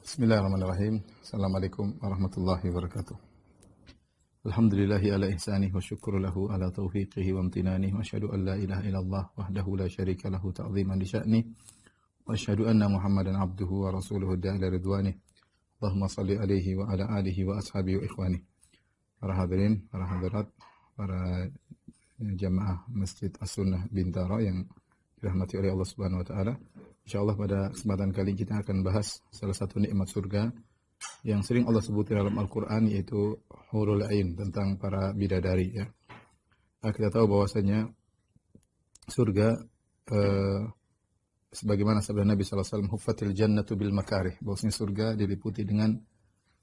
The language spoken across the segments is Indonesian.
Bismillahirrahmanirrahim. Assalamualaikum warahmatullahi wabarakatuh. Alhamdulillahi ala ihsanih wa syukru lahu ala taufiqihi wa amtinanih wa asyhadu an la ilaha illallah wahdahu la syarika lahu ta'ziman li sya'nih wa asyhadu anna Muhammadan abduhu wa rasuluhu da'ila ridwanih. Allahumma salli alaihi wa ala alihi wa ashabihi wa ikhwanih. Para hadirin, para hadirat, para jamaah Masjid As-Sunnah Bintaro yang dirahmati oleh Allah Subhanahu wa taala. Insyaallah pada kesempatan kali ini kita akan bahas salah satu nikmat surga yang sering Allah sebut dalam Al-Qur'an, yaitu hurul ain, tentang para bidadari ya. Kita tahu bahwasanya surga sebagaimana sabda Nabi sallallahu alaihi wasallam, huffatil jannatu bil makarih, bahwasanya surga diliputi dengan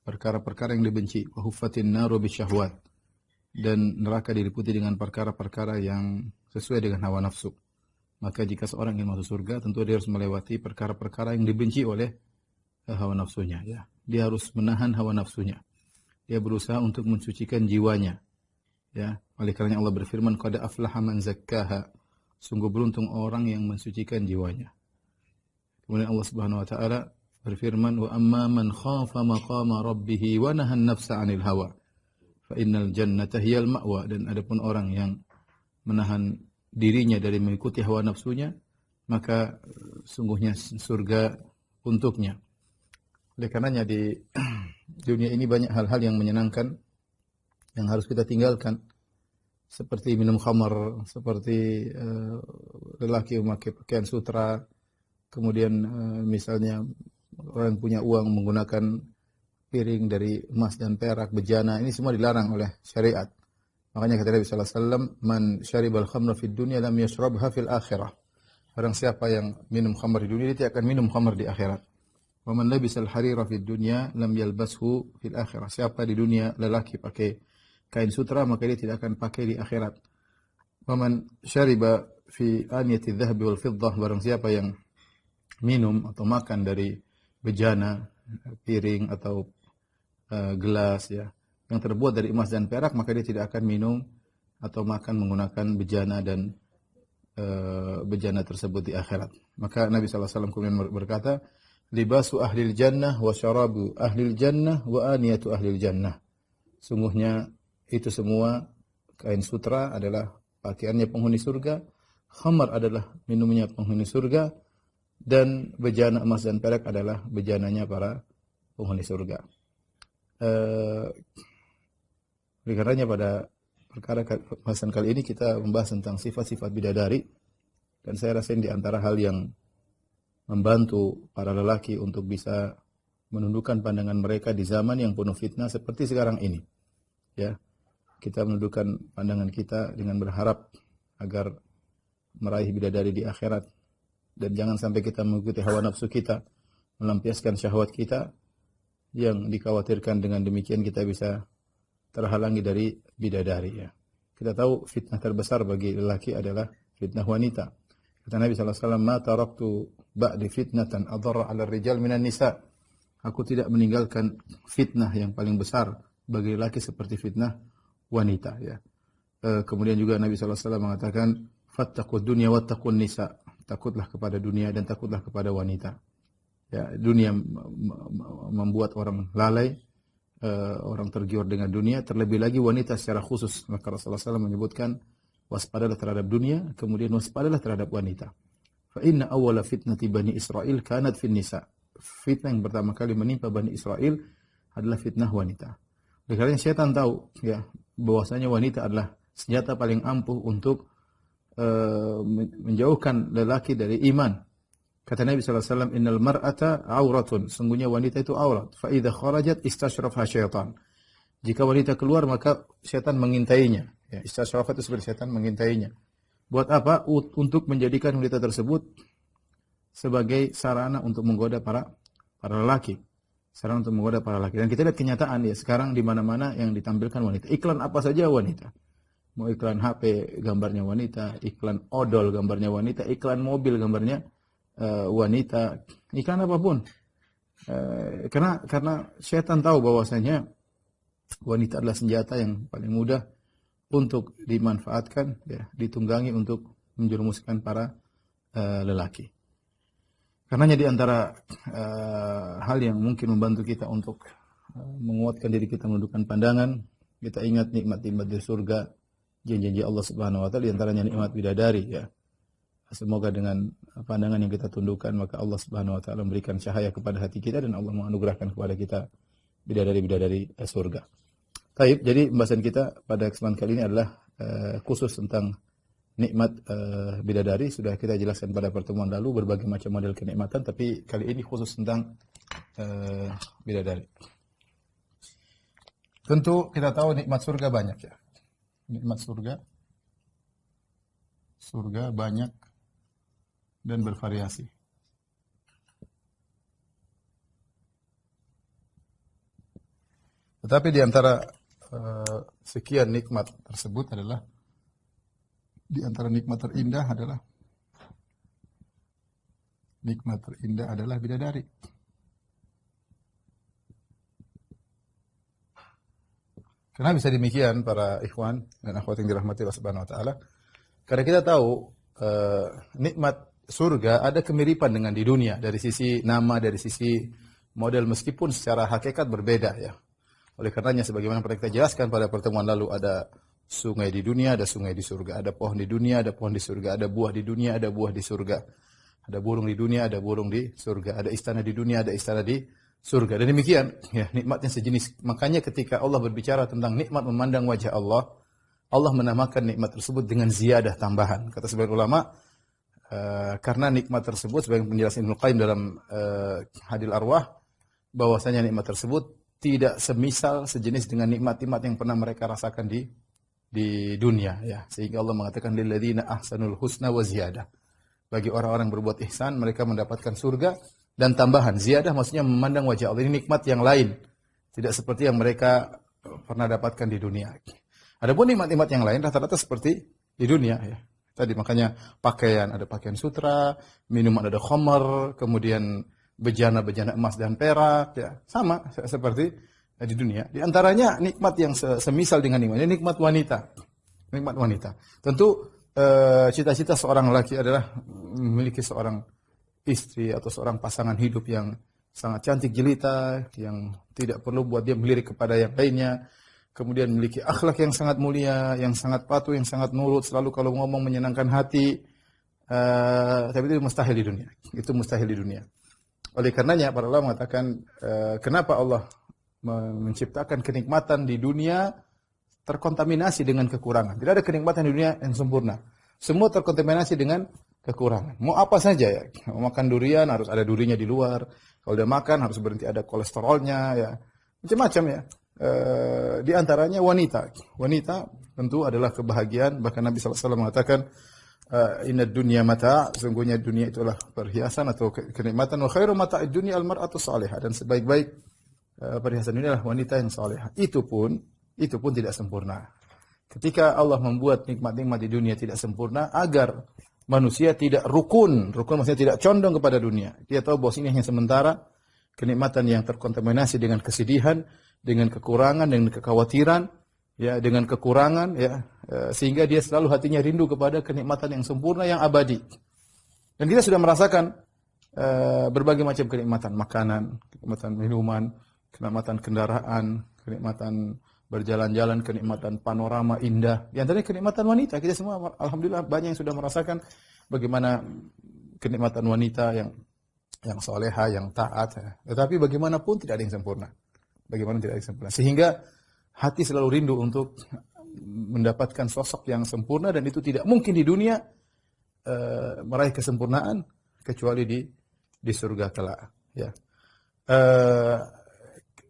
perkara-perkara yang dibenci, wa huffatin naru bisyahwat, dan neraka diliputi dengan perkara-perkara yang sesuai dengan hawa nafsu. Maka jika seorang ingin masuk surga, tentu dia harus melewati perkara-perkara yang dibenci oleh hawa nafsunya. Ya. Dia harus menahan hawa nafsunya. Dia berusaha untuk mensucikan jiwanya. Ya. Oleh karena Allah berfirman, qad aflaha man zakkaha. Sungguh beruntung orang yang mensucikan jiwanya. Kemudian Allah Subhanahu wa taala berfirman, wa amma man khafa maqama rabbih wa nahan nafsa 'anil hawa fa innal jannata hiyal ma'wa. Dan adapun orang yang menahan dirinya dari mengikuti hawa nafsunya, maka sungguhnya surga untuknya. Oleh karenanya di dunia ini banyak hal-hal yang menyenangkan yang harus kita tinggalkan, seperti minum khamar, seperti lelaki memakai pakaian sutra, kemudian misalnya orang punya uang menggunakan piring dari emas dan perak, bejana, ini semua dilarang oleh syariat. Makanya kata Nabi sallallahu alaihi wasallam, man syaribal khamra fid dunya lam yashrabha fil akhirah. Barang siapa yang minum khamar di dunia, dia tidak akan minum khamar di akhirat. Wa man labisal harira fid dunya lam yalbashu fil akhirah. Siapa di dunia lelaki pakai kain sutra, maka dia tidak akan pakai di akhirat. Wa man syariba fi aniyati dhahabi wal fiddah, barang siapa yang minum atau makan dari bejana, piring atau gelas ya, yang terbuat dari emas dan perak, maka dia tidak akan minum atau makan menggunakan bejana dan bejana tersebut di akhirat. Maka Nabi SAW kemudian berkata, libasu ahlil jannah wa syarabu ahlil jannah wa aniyatu ahlil jannah. Sungguhnya itu semua, kain sutra adalah pakaiannya penghuni surga, khamar adalah minumnya penghuni surga, dan bejana emas dan perak adalah bejananya para penghuni surga. Oleh karenanya pada perkara bahasan kali ini kita membahas tentang sifat-sifat bidadari, dan saya rasa ini di antara hal yang membantu para lelaki untuk bisa menundukkan pandangan mereka di zaman yang penuh fitnah seperti sekarang ini. Ya, kita menundukkan pandangan kita dengan berharap agar meraih bidadari di akhirat, dan jangan sampai kita mengikuti hawa nafsu kita, melampiaskan syahwat kita, yang dikhawatirkan dengan demikian kita bisa terhalangi dari bidadari ya. Kita tahu fitnah terbesar bagi lelaki adalah fitnah wanita. Kata Nabi sallallahu alaihi wasallam, "Ma taraktu ba'di fitnatan adharra 'ala ar-rijal minan nisa." Aku tidak meninggalkan fitnah yang paling besar bagi lelaki seperti fitnah wanita ya. Kemudian juga Nabi sallallahu alaihi wasallam mengatakan, "Fattaqud dunya wattaqun nisa." Takutlah kepada dunia dan takutlah kepada wanita. Ya, dunia membuat orang lalai, orang tergiur dengan dunia, terlebih lagi wanita secara khusus. Maka Rasulullah SAW menyebutkan, waspadalah terhadap dunia, kemudian waspadalah terhadap wanita. Fa inna awwala fitnati Bani Israel kanat fin nisa. Fitnah yang pertama kali menimpa Bani Israel adalah fitnah wanita. Oleh karena syaitan tahu ya bahwasanya wanita adalah senjata paling ampuh untuk menjauhkan lelaki dari iman. Kata Nabi sallallahu alaihi wasallam, innal mar'ata auratun, sungguhnya wanita itu aurat. Fa idza kharajat istashrafa syaitan. Jika wanita keluar maka syaitan mengintainya. Ya, istashrafa itu seperti syaitan mengintainya. Buat apa? Untuk menjadikan wanita tersebut sebagai sarana untuk menggoda para lelaki. Sarana untuk menggoda para lelaki. Dan kita lihat kenyataan ya, sekarang di mana-mana yang ditampilkan wanita. Iklan apa saja wanita. Mau iklan HP gambarnya wanita, iklan odol gambarnya wanita, iklan mobil gambarnya wanita, iklan apapun. Karena syaitan tahu bahwasanya wanita adalah senjata yang paling mudah untuk dimanfaatkan, ya, ditunggangi untuk menjerumuskan para lelaki. Karenanya di antara hal yang mungkin membantu kita untuk menguatkan diri kita, menundukkan pandangan, kita ingat nikmat-nikmat di surga, janji-janji Allah Subhanahu wa taala, di antaranya nikmat bidadari ya. Semoga dengan pandangan yang kita tundukkan maka Allah Subhanahu wa taala memberikan cahaya kepada hati kita dan Allah menganugerahkan kepada kita bidadari-bidadari surga. Baik, jadi pembahasan kita pada kesempatan kali ini adalah khusus tentang nikmat bidadari. Sudah kita jelaskan pada pertemuan lalu berbagai macam model kenikmatan, tapi kali ini khusus tentang bidadari. Tentu kita tahu nikmat surga banyak ya. Nikmat surga banyak dan bervariasi. Tetapi di antara sekian nikmat tersebut adalah, di antara nikmat terindah adalah bidadari. Kenapa bisa demikian para ikhwan dan akhwat yang dirahmati Allah Subhanahu wa taala? Karena kita tahu nikmat surga ada kemiripan dengan di dunia dari sisi nama, dari sisi model, meskipun secara hakikat berbeda ya. Oleh karenanya sebagaimana pernah kita jelaskan pada pertemuan lalu, ada sungai di dunia, ada sungai di surga, ada pohon di dunia, ada pohon di surga, ada buah di dunia, ada buah di surga. Ada burung di dunia, ada burung di surga, ada istana di dunia, ada istana di surga. Dan demikian ya, nikmatnya sejenis. Makanya ketika Allah berbicara tentang nikmat memandang wajah Allah, Allah menamakan nikmat tersebut dengan ziyadah, tambahan. Kata sebagian ulama, karena nikmat tersebut, sebagai penjelasan Ibnu Qayyim dalam Hadil Arwah, bahwasanya nikmat tersebut tidak semisal, sejenis dengan nikmat-nikmat yang pernah mereka rasakan di dunia ya. Sehingga Allah mengatakan lilladzina ahsanul husna wa ziyadah. Bagi orang-orang berbuat ihsan, mereka mendapatkan surga dan tambahan. Ziyadah maksudnya memandang wajah Allah. Ini nikmat yang lain, tidak seperti yang mereka pernah dapatkan di dunia. Adapun nikmat-nikmat yang lain rata-rata seperti di dunia ya. Tadi makanya pakaian, ada pakaian sutra, minuman ada khamar, kemudian bejana-bejana emas dan perak, ya sama seperti di dunia. Di antaranya nikmat yang semisal dengan nikmat wanita. Nikmat wanita. Tentu cita-cita seorang laki adalah memiliki seorang istri atau seorang pasangan hidup yang sangat cantik jelita, yang tidak perlu buat dia melirik kepada yang lainnya. Kemudian memiliki akhlak yang sangat mulia, yang sangat patuh, yang sangat nurut, selalu kalau ngomong menyenangkan hati. Tapi itu mustahil di dunia. Itu mustahil di dunia. Oleh karenanya para ulama mengatakan kenapa Allah menciptakan kenikmatan di dunia terkontaminasi dengan kekurangan. Tidak ada kenikmatan di dunia yang sempurna. Semua terkontaminasi dengan kekurangan. Mau apa saja ya. Mau makan durian harus ada durinya di luar. Kalau udah makan harus berhenti ada kolesterolnya ya. Macam-macam ya. Di antaranya wanita. Wanita tentu adalah kebahagiaan. Bahkan Nabi SAW mengatakan, inna dunya mata, sungguhnya dunia itulah perhiasan atau kenikmatan. Wa khairu mata'id dunya al-mar'atu salihah. Dan sebaik-baik perhiasan dunia adalah wanita yang salihah. Itu pun tidak sempurna. Ketika Allah membuat nikmat-nikmat di dunia tidak sempurna, agar manusia tidak rukun maksudnya tidak condong kepada dunia. Dia tahu bahwa ini hanya sementara, kenikmatan yang terkontaminasi dengan kesedihan, dengan kekurangan, dengan kekhawatiran, ya, dengan kekurangan, ya, sehingga dia selalu hatinya rindu kepada kenikmatan yang sempurna, yang abadi. Dan kita sudah merasakan berbagai macam kenikmatan, makanan, kenikmatan minuman, kenikmatan kendaraan, kenikmatan berjalan-jalan, kenikmatan panorama indah. Di antaranya kenikmatan wanita. Kita semua alhamdulillah banyak yang sudah merasakan bagaimana kenikmatan wanita yang soleha, yang taat. Tetapi bagaimanapun tidak ada yang sempurna. Bagaimana tidak ada yang sempurna. Sehingga hati selalu rindu untuk mendapatkan sosok yang sempurna, dan itu tidak mungkin di dunia meraih kesempurnaan kecuali di surga kelak. Ya.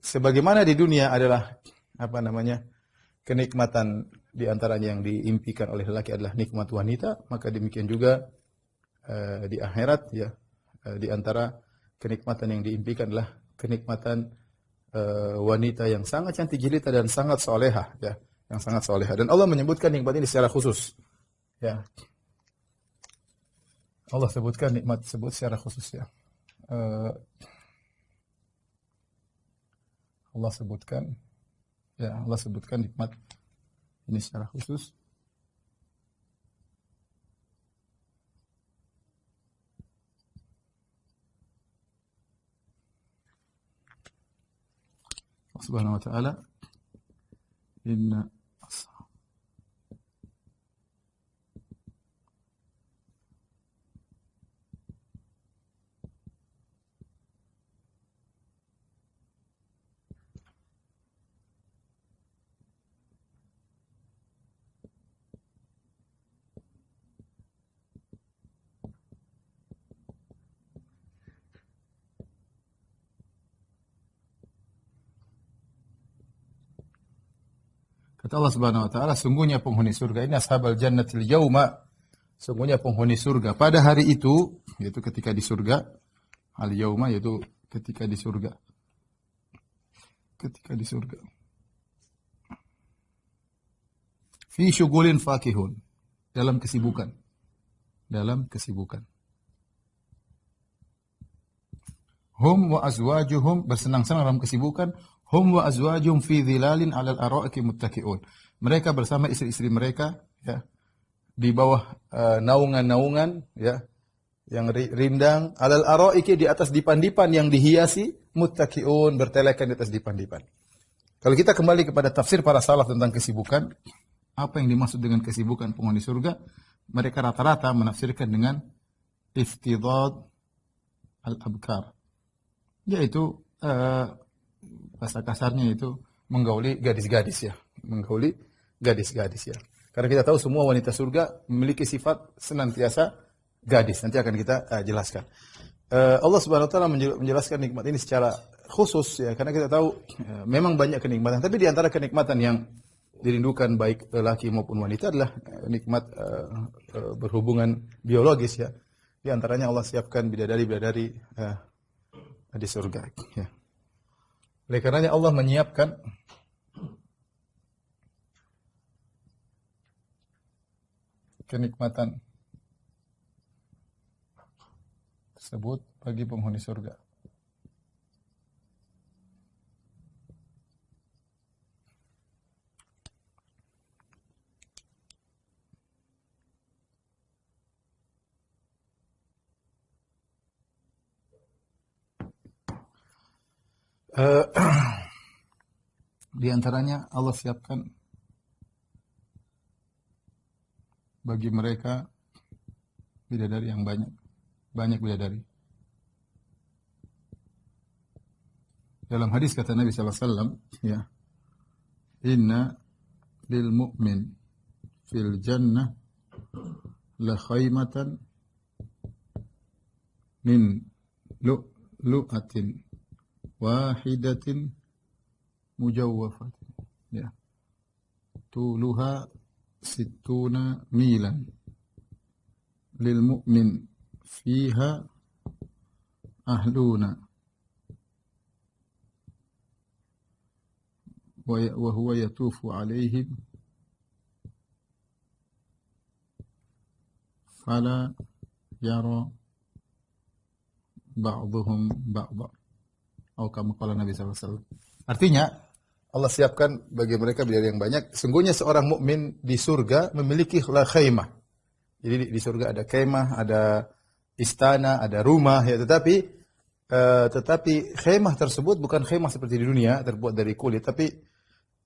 Sebagaimana di dunia adalah kenikmatan di antaranya yang diimpikan oleh lelaki adalah nikmat wanita, maka demikian juga di akhirat ya, di antara kenikmatan yang diimpikan adalah kenikmatan wanita yang sangat cantik jelita dan sangat solehah ya, yang sangat solehah. Dan Allah menyebutkan nikmat ini secara khusus ya. Allah sebutkan nikmat tersebut secara khusus ya. Allah sebutkan nikmat ini secara khusus. Subhanahu wa taala, inna kata Allah Subhanahu wa taala, sungguhnya penghuni surga ini ashabal jannatil yauma, sungguhnya penghuni surga pada hari itu, yaitu ketika di surga, al yauma yaitu ketika di surga. Ketika di surga. Fi syughulin fakihun, dalam kesibukan. Dalam kesibukan. Hum wa azwajuhum, bersenang-senang dalam kesibukan. Hum wa azwajum fi dhilalin 'alal ara'iki muttaqi'un. Mereka bersama istri-istri mereka, ya, di bawah naungan-naungan, ya, yang rindang, 'alal ara'iki, di atas dipan-dipan yang dihiasi, muttaqi'un, bertelekan di atas dipan-dipan. Kalau kita kembali kepada tafsir para salaf tentang kesibukan, apa yang dimaksud dengan kesibukan penghuni surga? Mereka rata-rata menafsirkan dengan iftidad al-abkar, yaitu bahasa kasarnya itu menggauli gadis-gadis, ya, menggauli gadis-gadis, ya. Karena kita tahu semua wanita surga memiliki sifat senantiasa gadis. Nanti akan kita jelaskan. Allah Subhanahu wa taala menjelaskan nikmat ini secara khusus, ya, karena kita tahu memang banyak kenikmatan, tapi di antara kenikmatan yang dirindukan baik lelaki maupun wanita adalah nikmat berhubungan biologis, ya. Di antaranya Allah siapkan bidadari-bidadari di surga, ya. Oleh karenanya Allah menyiapkan kenikmatan tersebut bagi penghuni surga. Di antaranya Allah siapkan bagi mereka bidadari yang banyak bidadari. Dalam hadis kata Nabi sallallahu alaihi wasallam, ya, inna lil mu'min fil jannah la khaymatan min lu'lu'atin wahidatin mujawwafatin, ya, tuluha sittuna milan, lil mu'min fiha ahluna wa huwa yatufu alaihim fala yara ba'dhum ba'dha, atau kama qala Nabi sallallahu alaihi wasallam. Artinya Allah siapkan bagi mereka bidadari yang banyak. Sungguhnya seorang mukmin di surga memiliki khaymah. Jadi di surga ada khaymah, ada istana, ada rumah, ya, tetapi khaymah tersebut bukan khaymah seperti di dunia terbuat dari kulit, tapi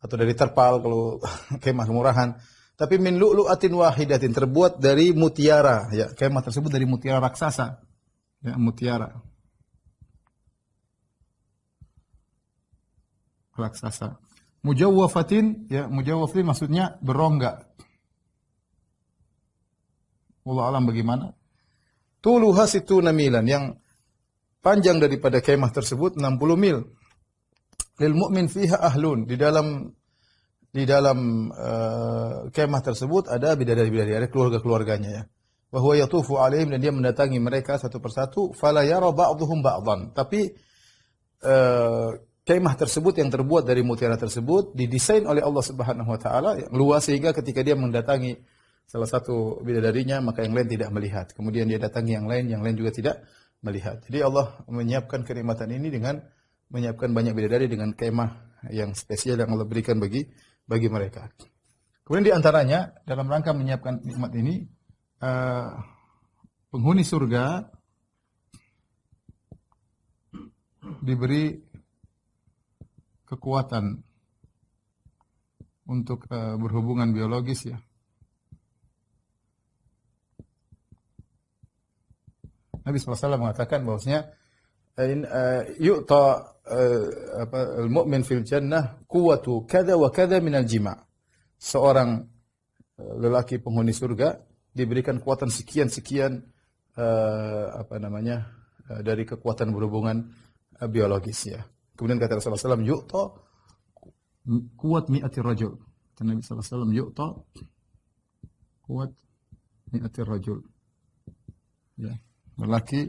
atau dari terpal kalau khaymah kemurahan, tapi min lu'lu'atin wahidatin, terbuat dari mutiara, ya, khaymah tersebut dari mutiara raksasa, ya, mutiara raksasa. Mujawwafatin, ya, mujawwafatin maksudnya berongga. Wallahu alam bagaimana. Tuluha situna milan, yang panjang daripada kemah tersebut 60 mil. Lil mu'min fiha ahlun, di dalam kemah tersebut ada bidadari-bidadari, ada keluarga-keluarganya, ya. Wa huwa yatufu alaihim, dan dia mendatangi mereka satu persatu, fala yara ba'dhum ba'dhan. Tapi kemah tersebut yang terbuat dari mutiara tersebut didesain oleh Allah Subhanahu wa taala yang luas sehingga ketika dia mendatangi salah satu bidadarinya maka yang lain tidak melihat. Kemudian dia datangi yang lain juga tidak melihat. Jadi Allah menyiapkan kenikmatan ini dengan menyiapkan banyak bidadari dengan kemah yang spesial yang Allah berikan bagi mereka. Kemudian di antaranya dalam rangka menyiapkan nikmat ini, penghuni surga diberi kekuatan untuk berhubungan biologis ya. Nabi SAW mengatakan bahwasanya yu'ta al-mu'min fil jannah quwwatu kada wa kada min al-jima'. Seorang lelaki penghuni surga diberikan kekuatan sekian-sekian dari kekuatan berhubungan biologis ya. Kemudian kata Rasulullah SAW, yu'ta kuat mi'ati rajul. Kata Nabi SAW, yu'ta kuat mi'ati rajul. Ya, lelaki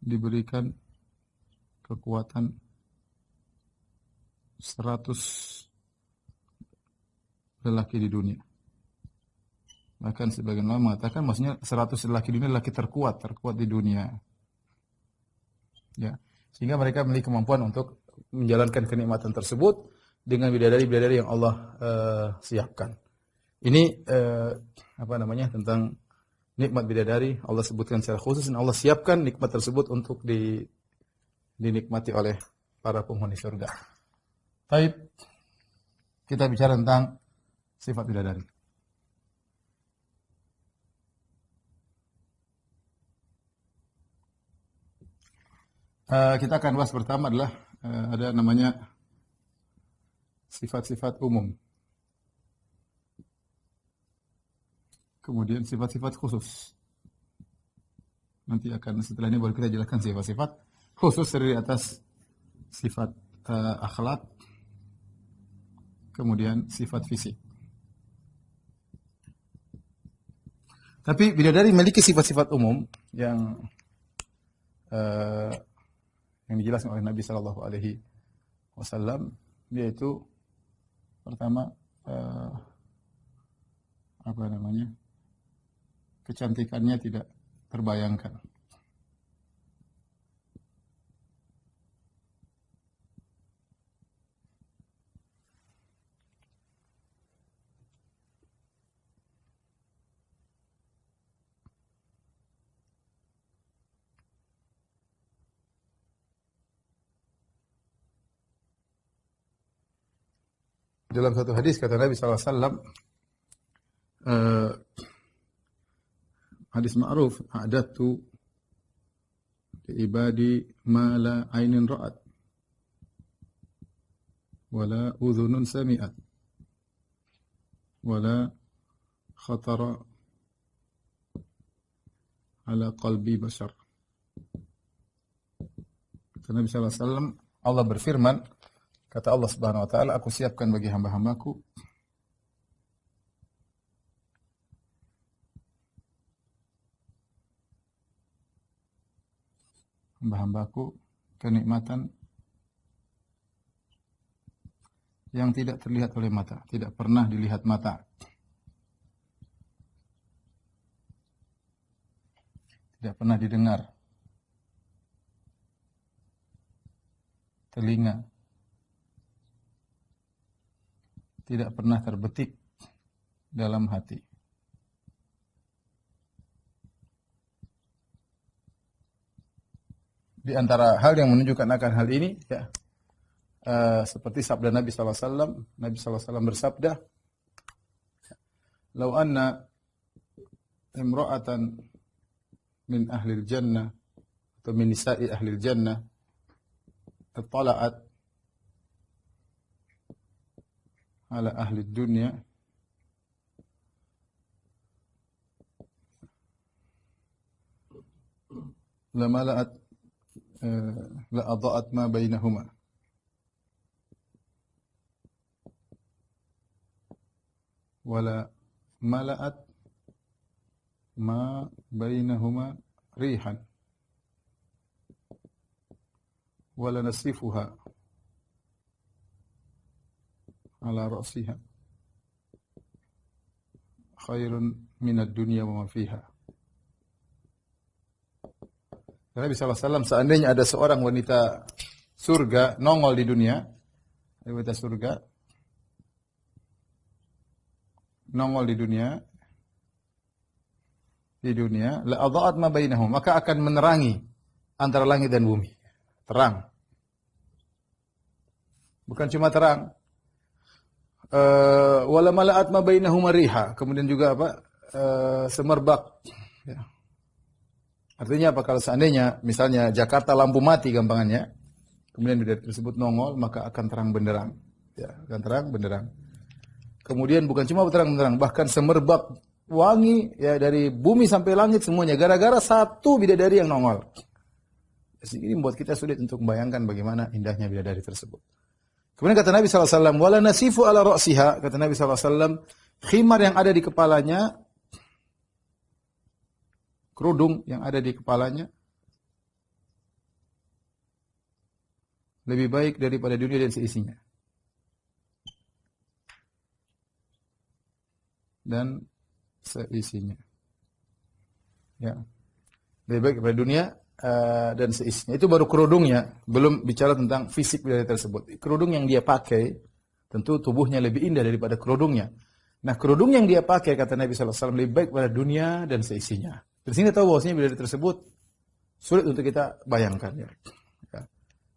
diberikan kekuatan 100 lelaki di dunia. Bahkan sebagian ulama mengatakan maksudnya 100 lelaki di dunia, lelaki terkuat di dunia. Ya, sehingga mereka memiliki kemampuan untuk menjalankan kenikmatan tersebut dengan bidadari-bidadari yang Allah siapkan. Ini tentang nikmat bidadari. Allah sebutkan secara khusus dan Allah siapkan nikmat tersebut untuk dinikmati oleh para penghuni surga. Baik, kita bicara tentang sifat bidadari. Kita akan bahas pertama adalah ada namanya sifat-sifat umum. Kemudian sifat-sifat khusus. Nanti setelah ini baru kita jelaskan sifat-sifat khusus dari atas sifat akhlak, kemudian sifat fisik. Tapi bidadari memiliki sifat-sifat umum yang dijelaskan oleh Nabi Shallallahu Alaihi Wasallam, yaitu pertama kecantikannya tidak terbayangkan. Dalam satu hadis kata Nabi SAW, hadis ma'ruf, a'dadtu li ibadi ma la ainin ra'at wala udhunun sami'at wala khatara ala qalbi bashar. Kata Nabi SAW, Allah berfirman, kata Allah Subhanahu wa taala, aku siapkan bagi hamba-hambaku kenikmatan yang tidak terlihat oleh mata, tidak pernah dilihat mata, tidak pernah didengar telinga, tidak pernah terbetik dalam hati. Di antara hal yang menunjukkan akan hal ini, ya, seperti sabda Nabi SAW. Nabi SAW bersabda, "Lau anna imra'atan min ahlil jannah atau min nisa'i ahlil jannah ittala'at ala ahli dunya lamala'at la'adha'at ma bainahuma wala mala'at ma bainahuma rihan wala nasifuha ala ra'siha khairun minad dunya wa ma fiha. Nabi SAW, seandainya ada seorang wanita surga nongol di dunia, wanita surga nongol di dunia, la adha'at ma bainahum, maka akan menerangi antara langit dan bumi. Terang. Bukan cuma terang. Wala mala'at ma bainahuma riha. Kemudian juga apa? Semerbak. Ya. Artinya apa? Kalau seandainya misalnya Jakarta lampu mati gampangannya, kemudian bidadari tersebut nongol, maka akan terang benderang. Ya, akan terang benderang. Kemudian bukan cuma terang benderang, bahkan semerbak wangi ya dari bumi sampai langit semuanya gara-gara satu bidadari yang nongol. Ini membuat kita sulit untuk membayangkan bagaimana indahnya bidadari tersebut. Kemudian kata Nabi SAW, wala nasifu ala ra'siha, kata Nabi SAW, khimar yang ada di kepalanya, kerudung yang ada di kepalanya, lebih baik daripada dunia dan seisinya. Dan seisinya. Ya. Lebih baik daripada dunia dan seisinya. Itu baru kerudungnya, belum bicara tentang fisik bidadari tersebut. Kerudung yang dia pakai, tentu tubuhnya lebih indah daripada kerudungnya. Nah, kerudung yang dia pakai, kata Nabi SAW, lebih baik pada dunia dan seisinya. Dari sini tahu bahwasanya bidadari tersebut sulit untuk kita bayangkan. Ya.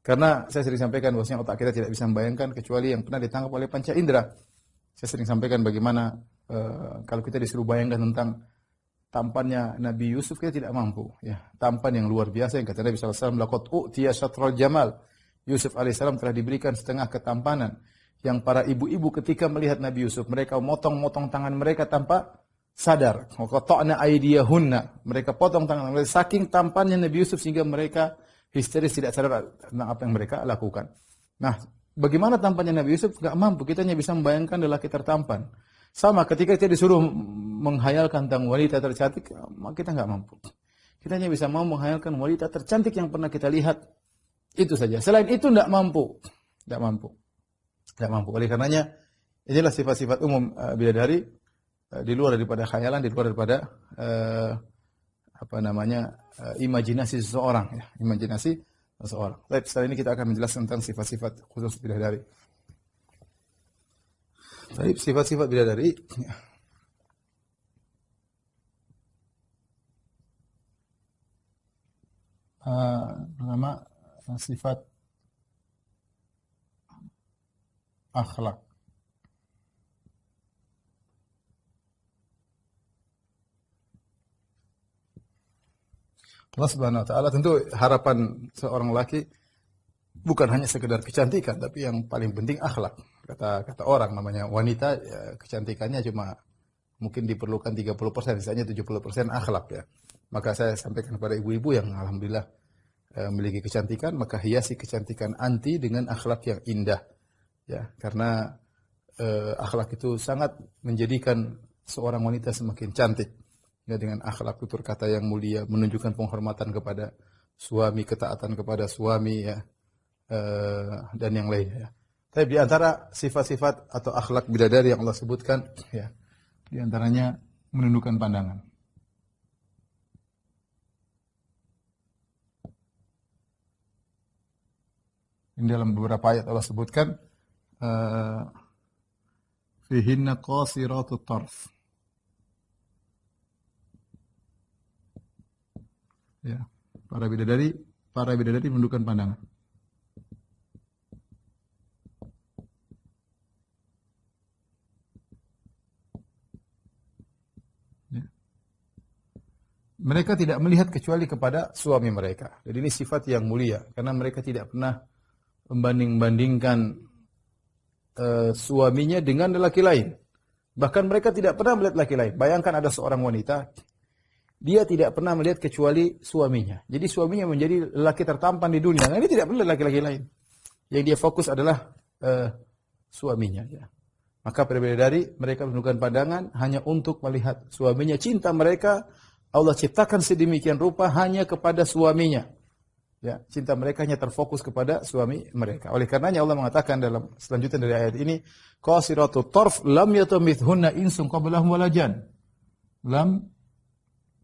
Karena saya sering sampaikan bahwasanya otak kita tidak bisa membayangkan kecuali yang pernah ditangkap oleh panca indera. Saya sering sampaikan bagaimana kalau kita disuruh bayangkan tentang tampannya Nabi Yusuf, kita tidak mampu. Ya, tampan yang luar biasa yang kata Nabi SAW, laqad u'tiya syatral jamal. Yusuf alaihissalam telah diberikan setengah ketampanan. Yang para ibu-ibu ketika melihat Nabi Yusuf, mereka motong-motong tangan mereka tanpa sadar. Qata'na aydiyahunna. Mereka potong tangan mereka saking tampannya Nabi Yusuf sehingga mereka histeris tidak sadar tentang apa yang mereka lakukan. Nah, bagaimana tampannya Nabi Yusuf? Enggak mampu. Kita hanya bisa membayangkan lelaki tertampan. Sama ketika kita disuruh menghayalkan tentang wanita tercantik, kita enggak mampu. Kita hanya bisa mau menghayalkan wanita tercantik yang pernah kita lihat. Itu saja. Selain itu enggak mampu. Enggak mampu. Enggak mampu. Oleh karenanya inilah sifat-sifat umum bidadari di luar daripada khayalan, di luar daripada imajinasi seseorang, ya, imajinasi seseorang. Baik, setelah ini kita akan menjelaskan tentang sifat-sifat khusus bidadari. Baik, sifat-sifat bidadari. Pertama, sifat akhlak. Allah Subhanahu wa taala tentu harapan seorang laki bukan hanya sekedar kecantikan, tapi yang paling penting akhlak. Kata orang namanya wanita ya, kecantikannya cuma mungkin diperlukan 30%, sisanya 70% akhlak ya. Maka saya sampaikan kepada ibu-ibu yang alhamdulillah memiliki kecantikan, maka hiasi kecantikan anti dengan akhlak yang indah. Ya, karena akhlak itu sangat menjadikan seorang wanita semakin cantik. Ya, dengan akhlak tutur kata yang mulia, menunjukkan penghormatan kepada suami, ketaatan kepada suami ya, dan yang lainnya ya. Tapi di antara sifat-sifat atau akhlak bidadari yang Allah sebutkan ya, di antaranya menundukkan pandangan. Ini dalam beberapa ayat Allah sebutkan fihinna qasiratut tarf. Ya, para bidadari menundukkan pandangan. Ya. Mereka tidak melihat kecuali kepada suami mereka. Jadi ini sifat yang mulia karena mereka tidak pernah membanding-bandingkan suaminya dengan lelaki lain. Bahkan mereka tidak pernah melihat lelaki lain. Bayangkan ada seorang wanita, dia tidak pernah melihat kecuali suaminya. Jadi suaminya menjadi lelaki tertampan di dunia. Nah, ini tidak perlu laki-laki lain. Yang dia fokus adalah suaminya. Ya. Maka para bidadari mereka menundukkan pandangan hanya untuk melihat suaminya. Cinta mereka Allah ciptakan sedemikian rupa hanya kepada suaminya. Ya, cinta mereka hanya terfokus kepada suami mereka. Oleh karenanya Allah mengatakan dalam selanjutnya dari ayat ini, qasiratut tarf lam yatamithunna insun qablahum wala jan. Lam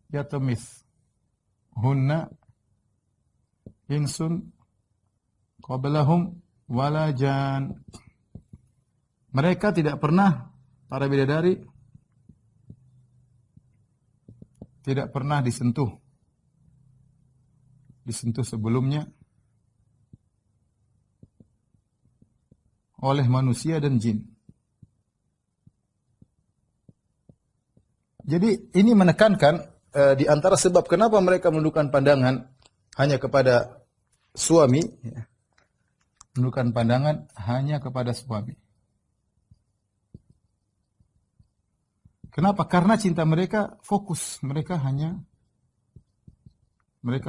yatamith hunna insun qablahum wala jan. Mereka tidak pernah, para bidadari tidak pernah disentuh disentuh sebelumnya oleh manusia dan jin. Jadi ini menekankan di antara sebab kenapa mereka menundukkan pandangan hanya kepada suami, ya. Menundukkan pandangan hanya kepada suami. Kenapa? Karena cinta mereka fokus, mereka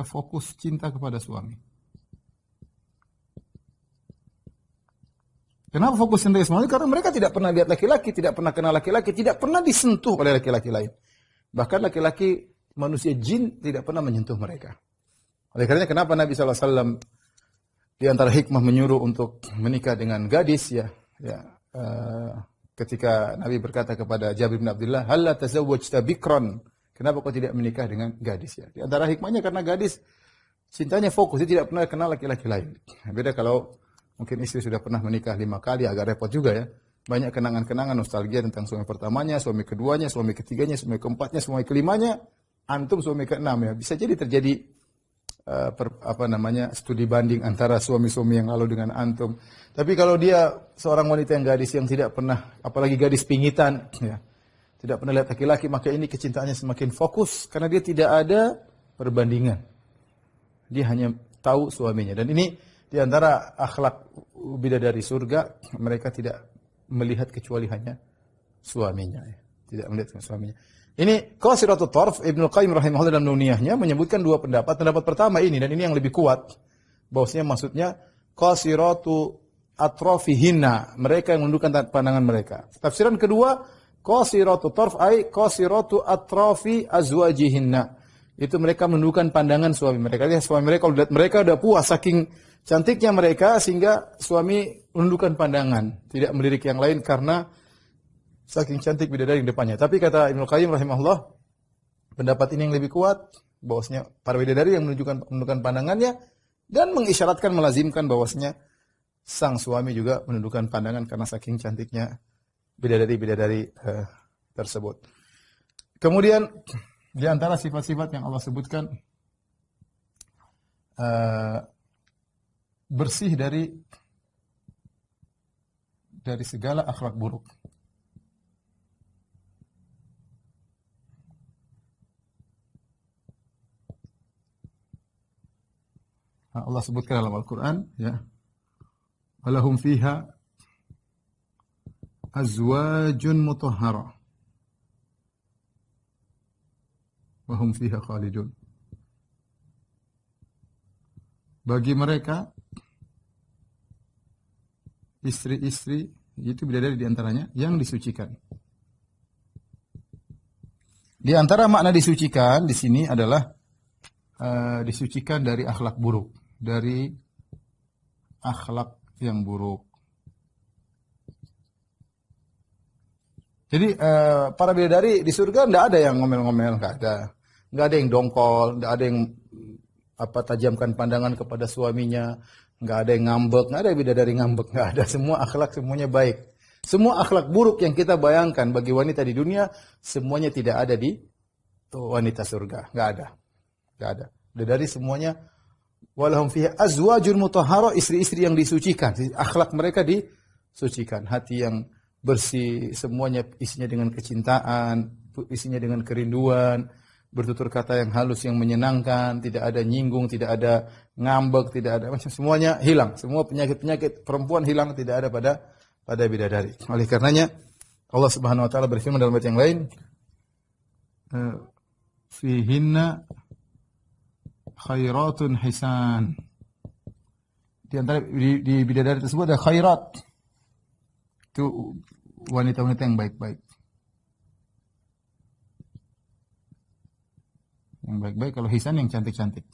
fokus cinta kepada suami. Kenapa fokus cinta kepada suami? Karena mereka tidak pernah lihat laki-laki, tidak pernah kenal laki-laki, tidak pernah disentuh oleh laki-laki lain. Bahkan laki-laki manusia jin tidak pernah menyentuh mereka. Oleh karenanya kenapa Nabi SAW di antara hikmah menyuruh untuk menikah dengan gadis, ketika Nabi berkata kepada Jabir bin Abdullah, "Halla tazawwajta bikran?" Kenapa kau tidak menikah dengan gadis, ya? Di antara hikmahnya karena gadis cintanya fokus, dia tidak pernah kenal laki-laki lain. Beda kalau mungkin istri sudah pernah menikah 5 kali, agak repot juga ya. Banyak kenangan-kenangan nostalgia tentang suami pertamanya, suami keduanya, suami ketiganya, suami keempatnya, suami kelimanya, antum suami keenam, ya. Bisa jadi terjadi studi banding antara suami-suami yang lalu dengan antum. Tapi kalau dia seorang wanita yang gadis yang tidak pernah, apalagi gadis pingitan, ya, tidak pernah lihat laki-laki, maka ini kecintaannya semakin fokus karena dia tidak ada perbandingan. Dia hanya tahu suaminya. Dan ini di antara akhlak bidadari surga, mereka tidak melihat kecuali hanya suaminya, ya. Tidak melihat suaminya. Ini Qasiratut Tarf, Ibnu Qayyim rahimahullah dalam Nuniyahnya menyebutkan dua pendapat. Pendapat pertama ini, dan ini yang lebih kuat, bahwasanya maksudnya Qasiratu atrafihinna, mereka yang menundukkan pandangan mereka. Tafsiran kedua, Qasiratut Tarf ay Qasiratu atrafi azwajihinna. Itu mereka menundukkan pandangan suami mereka. Lihat suami mereka, kalau lihat mereka udah puas saking cantiknya mereka, sehingga suami menundukkan pandangan, tidak melirik yang lain karena saking cantik bidadari di depannya. Tapi kata Ibnu Qayyim rahimahullah, pendapat ini yang lebih kuat, bahwasanya para bidadari yang menundukkan pandangannya dan mengisyaratkan, melazimkan bahwasanya sang suami juga menundukkan pandangan karena saking cantiknya bidadari-bidadari tersebut. Kemudian di antara sifat-sifat yang Allah sebutkan, bersih dari segala akhlak buruk. Allah sebutkan dalam Al-Quran, ya, walahum fiha azwajun mutahhara wa hum fiha khalidun. Bagi mereka istri-istri itu bidadari di antaranya yang disucikan. Di antara makna disucikan di sini adalah disucikan dari akhlak buruk, dari akhlak yang buruk. Jadi para bidadari di surga tidak ada yang ngomel-ngomel, nggak ada yang dongkol, nggak ada yang tajamkan pandangan kepada suaminya, nggak ada yang ngambek, nggak ada bidadari ngambek, nggak ada. Semua akhlak semuanya baik. Semua akhlak buruk yang kita bayangkan bagi wanita di dunia, semuanya tidak ada di wanita surga, nggak ada. Gak ada. Dari semuanya, walahum fiha azwajun mutahhara, istri-istri yang disucikan. Akhlak mereka disucikan. Hati yang bersih, semuanya isinya dengan kecintaan, isinya dengan kerinduan, bertutur kata yang halus, yang menyenangkan, tidak ada nyinggung, tidak ada ngambek, tidak ada macam, semuanya hilang. Semua penyakit-penyakit perempuan hilang, tidak ada pada bidadari. Oleh karenanya Allah Subhanahu wa taala berfirman dalam ayat yang lain, fihinna khairatun hisan. Di antara di bidadari tersebut ada khairat. Itu wanita-wanita yang baik-baik. Yang baik-baik, kalau hisan yang cantik-cantik.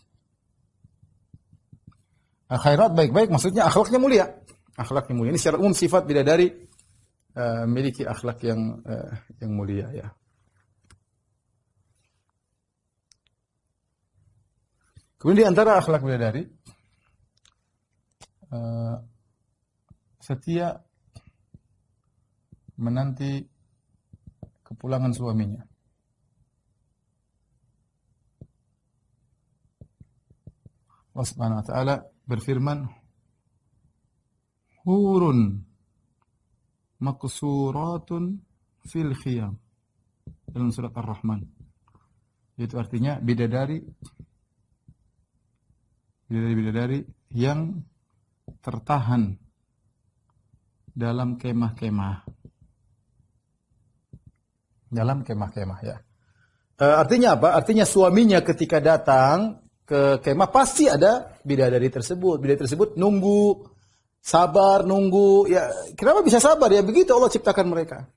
Khairat baik-baik maksudnya akhlaknya mulia. Akhlaknya mulia. Ini secara umum sifat bidadari memiliki akhlak yang mulia, ya. Kemudian di antara akhlak bidadari, setia menanti kepulangan suaminya. Allah Subhanahu wa taala berfirman, hurun maqsuratun fil khiyam, dalam surat Ar-Rahman. Itu artinya bidadari yang tertahan dalam kemah-kemah. Dalam kemah-kemah, ya. Artinya apa? Artinya suaminya ketika datang ke kemah pasti ada bidadari tersebut. Bidadari tersebut nunggu, sabar nunggu. Ya, kenapa bisa sabar? Ya begitu Allah ciptakan mereka.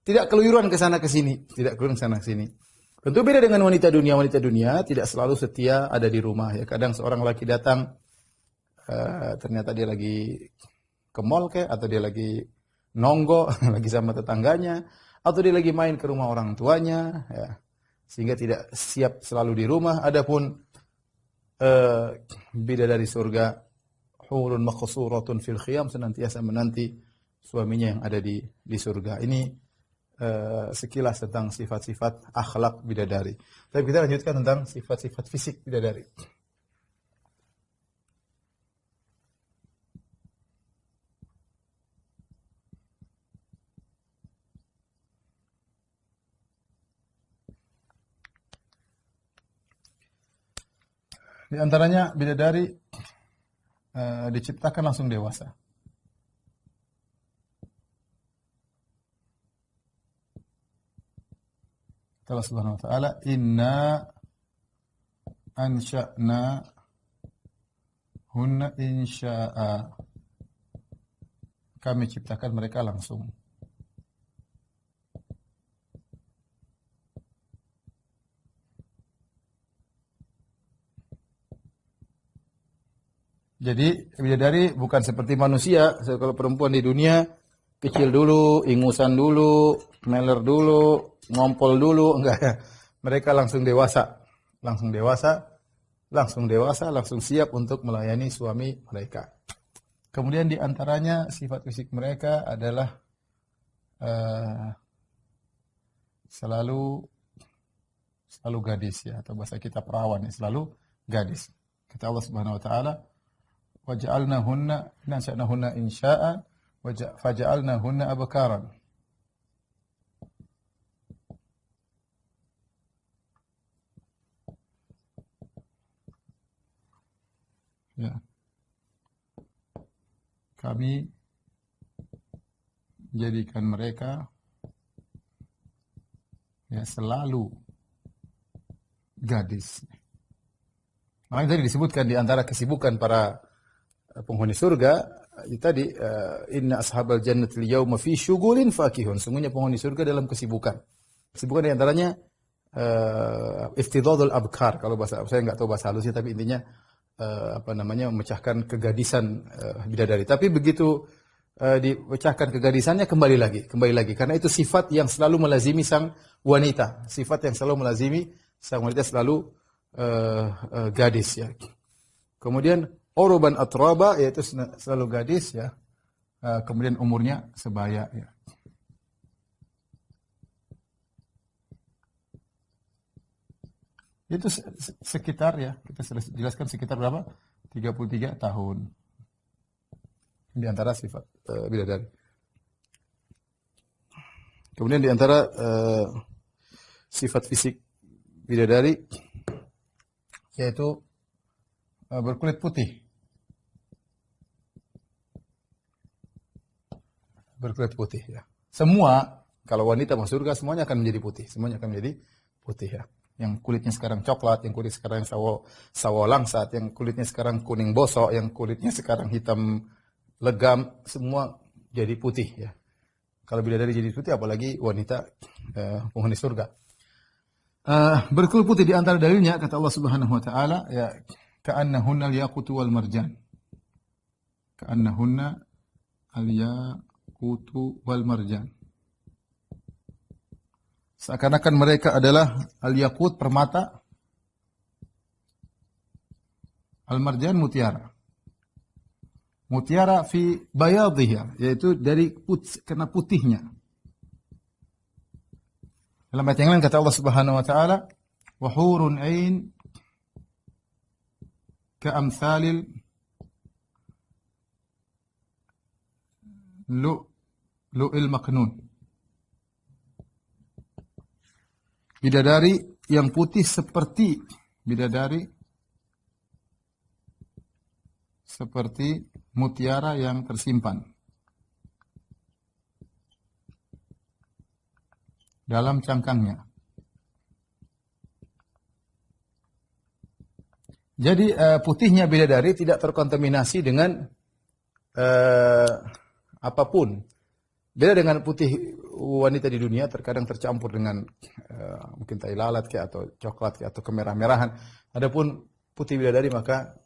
Tidak keluyuran ke sana ke sini, tidak keluyuran ke sana ke sini. Tentu beda dengan wanita dunia. Wanita dunia tidak selalu setia ada di rumah, ya. Kadang seorang laki datang, ternyata dia lagi ke mall atau dia lagi nonggo lagi sama tetangganya, atau dia lagi main ke rumah orang tuanya, ya. Sehingga tidak siap selalu di rumah. Adapun bidadari surga, hurun maqsuratun fil khiyam, senantiasa menanti suaminya yang ada di surga. Ini sekilas tentang sifat-sifat akhlak bidadari. Tapi kita lanjutkan tentang sifat-sifat fisik bidadari. Di antaranya bidadari diciptakan langsung dewasa. Allah Subhanahu wa taala, inna ansha'na hunna insya'a. Kami ciptakan mereka langsung. Jadi bidadari bukan seperti manusia. Kalau perempuan di dunia kecil dulu, ingusan dulu, meler dulu, ngompol dulu, enggak ya. Mereka langsung dewasa, langsung siap untuk melayani suami mereka. Kemudian di antaranya sifat fisik mereka adalah selalu gadis, ya, atau bahasa kita perawan, ya, selalu gadis. Kata Allah Subhanahu wa taala, waja'alnahunna nasya'nahunna insya'a faja'alnahunna abkaran. Ya. Kami jadikan mereka, ya, selalu gadis. Makanya tadi disebutkan di antara kesibukan para penghuni surga tadi, inna ashabal jannati al-yawma fi syughulin fakihun. Semuanya penghuni surga dalam kesibukan. Kesibukan di antaranya iftidadul abkar. Kalau bahasa saya enggak tahu bahasa halusnya, tapi intinya memecahkan kegadisan bidadari. Tapi begitu dipecahkan kegadisannya kembali lagi karena itu sifat yang selalu melazimi sang wanita. Sifat yang selalu melazimi sang wanita, selalu gadis, ya. Kemudian uruban atraba, yaitu selalu gadis, ya. Kemudian umurnya sebaya, ya. Itu sekitar, ya, kita sudah jelaskan sekitar berapa? 33 tahun. Di antara sifat bidadari. Kemudian di antara sifat fisik bidadari yaitu berkulit putih. Berkulit putih, ya. Semua, kalau wanita masuk surga semuanya akan menjadi putih. Semuanya akan menjadi putih, ya. Yang kulitnya sekarang coklat, yang kulit sekarang sawo langsat, yang kulitnya sekarang kuning bosok, yang kulitnya sekarang hitam legam, semua jadi putih, ya. Kalau bidadari jadi putih, apalagi wanita penghuni surga. Berkulit putih di antara dalilnya kata Allah Subhanahu wa taala, ya, ka'annahunna al-yaqutu wal marjan. Ka'annahunna al-yaqutu wal marjan. Seakan-akan mereka adalah al-yaqut, permata, al-marjan, mutiara. Mutiara fi bayadhiha, yaitu dari karena putihnya. Dalam ayat yang lain kata Allah Subhanahu wa taala, wa hurun ain ka'amthalil lu'il maknun. Bidadari yang putih seperti mutiara yang tersimpan dalam cangkangnya. Jadi putihnya bidadari tidak terkontaminasi dengan apapun. Beda dengan putih wanita di dunia, terkadang tercampur dengan mungkin tai lalat atau coklat atau kemerah-merahan. Adapun putih bidadari maka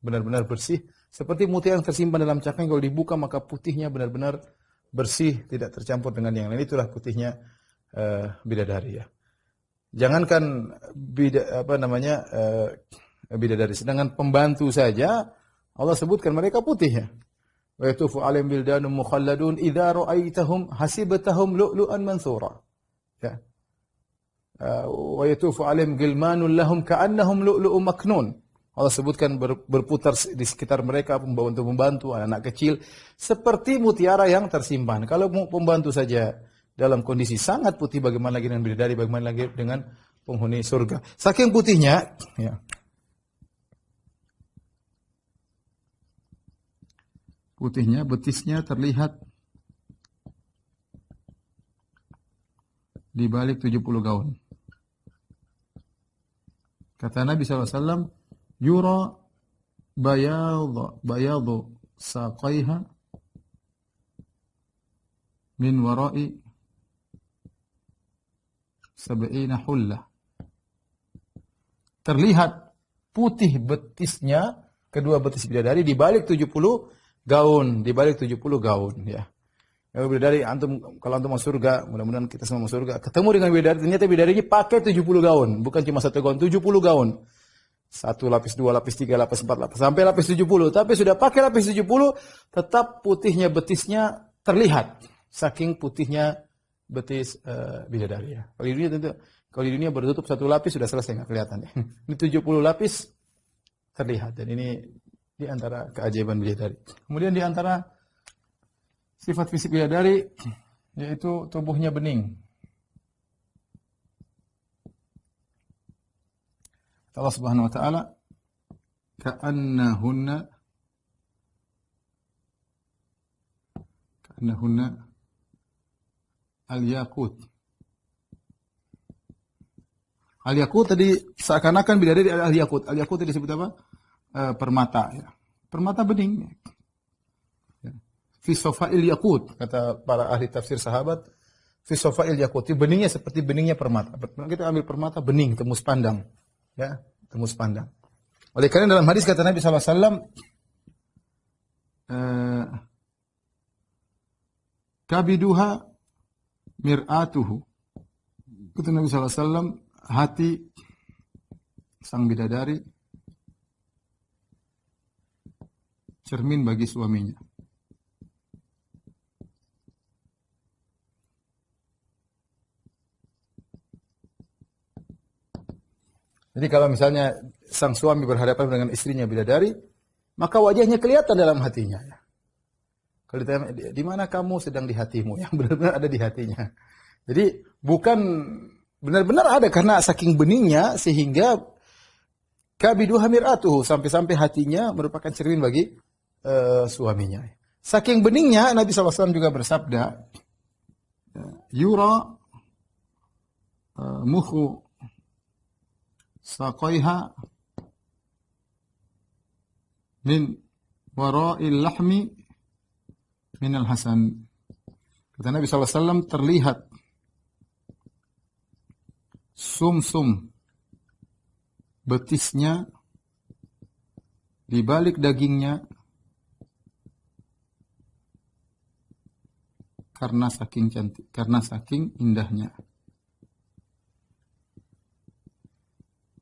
benar-benar bersih, seperti mutiara yang tersimpan dalam cangkang. Kalau dibuka maka putihnya benar-benar bersih, tidak tercampur dengan yang lain. Itulah putihnya bidadari ya. Jangankan bidadari, sedangkan pembantu saja Allah sebutkan mereka putih ya. Wa yatufu 'alaihim bildanun mukhalladun idza ra'aitahum hasibtahum lu'lu'an mansura. Ya. Wa yatufu 'alaihim gilmanun lahum ka'annahum lu'lu'un maknun. Allah sebutkan berputar di sekitar mereka pembantu-pembantu, anak-anak kecil seperti mutiara yang tersimpan. Kalau pembantu saja dalam kondisi sangat putih, bagaimana lagi dengan bidadari, bagaimana lagi dengan penghuni surga. Saking putihnya, ya. Putihnya, betisnya terlihat di balik 70 gaun. Kata Nabi SAW, yura bayadu saqaiha min warai sab'ina hullah. Terlihat putih betisnya, kedua betis bidadari di balik 70 gaun, ya. Kalau bidadari kalau antum masuk surga, mudah-mudahan kita semua masuk surga, ketemu dengan bidadari, ternyata bidadarinya pakai 70 gaun, bukan cuma satu gaun, 70 gaun. Satu lapis, dua lapis, tiga lapis, empat lapis, sampai lapis 70. Tapi sudah pakai lapis 70, tetap putihnya betisnya terlihat. Saking putihnya betis bidadari ya. Kalau di dunia baru tutup satu lapis sudah selesai, nggak kelihatan ya. Ini 70 lapis terlihat, dan ini di antara keajaiban bidadari. Kemudian di antara sifat fisik bidadari yaitu tubuhnya bening. Allah Subhanahu wa taala, ka'annahunna al-yaqut. Al-yaqut tadi seakan-akan bidadari al-yaqut. Al-yaqut tadi disebut apa? Permata ya. Permata bening. Ya. Fi safail yaqut, kata para ahli tafsir sahabat, fi safail yaqut, beningnya seperti beningnya permata. Kita ambil permata bening, tembus pandang. Ya, tembus pandang. Oleh karena dalam hadis kata Nabi sallallahu alaihi wasallam, kabiduha mir'atuhu. Kata Nabi sallallahu alaihi wasallam, hati sang bidadari cermin bagi suaminya. Jadi kalau misalnya sang suami berhadapan dengan istrinya bidadari, maka wajahnya kelihatan dalam hatinya. Kalau ditanya, di mana kamu sedang di hatimu? Yang benar-benar ada di hatinya. Jadi bukan benar-benar ada, karena saking beningnya sehingga kabiduha mir'atuhu, sampai-sampai hatinya merupakan cermin bagi suaminya. Saking beningnya Nabi SAW juga bersabda, yura mukhu saqaiha min wara'il lahmi minal hasan. Kata Nabi SAW, terlihat sum-sum betisnya di balik dagingnya karena saking cantik, karena saking indahnya.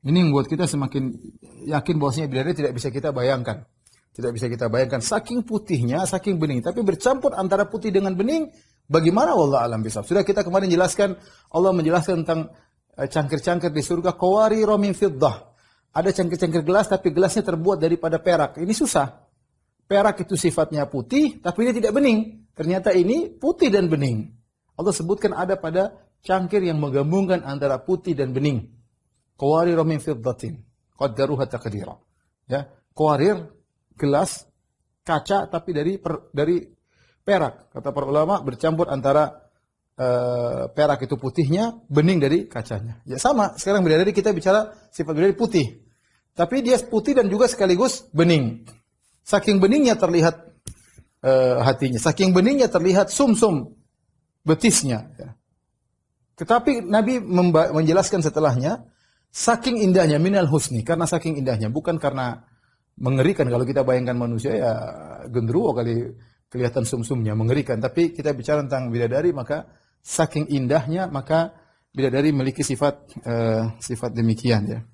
Ini yang membuat kita semakin yakin bahwasanya bidadari tidak bisa kita bayangkan. Tidak bisa kita bayangkan saking putihnya, saking bening, tapi bercampur antara putih dengan bening. Bagaimana wallahu alam bisawab. Sudah kita kemarin jelaskan, Allah menjelaskan tentang cangkir-cangkir di surga, qawarira min fiddah. Ada cangkir-cangkir gelas, tapi gelasnya terbuat daripada perak. Ini susah. Perak itu sifatnya putih, tapi dia tidak bening. Ternyata ini putih dan bening. Allah sebutkan ada pada cangkir yang menggabungkan antara putih dan bening. Qawarir min fiddatin, qaddaruha taqdira. Ya, qawarir gelas kaca tapi dari perak. Kata para ulama bercampur antara perak itu putihnya, bening dari kacanya. Ya sama, sekarang bidadari kita bicara sifat bidadari putih. Tapi dia putih dan juga sekaligus bening. Saking beningnya terlihat hatinya, saking beningnya terlihat sumsum betisnya. Ya. Tetapi Nabi menjelaskan setelahnya, saking indahnya minal husni, karena saking indahnya, bukan karena mengerikan. Kalau kita bayangkan manusia ya genderuwo kali kelihatan sumsumnya mengerikan. Tapi kita bicara tentang bidadari, maka saking indahnya, maka bidadari memiliki sifat demikian ya.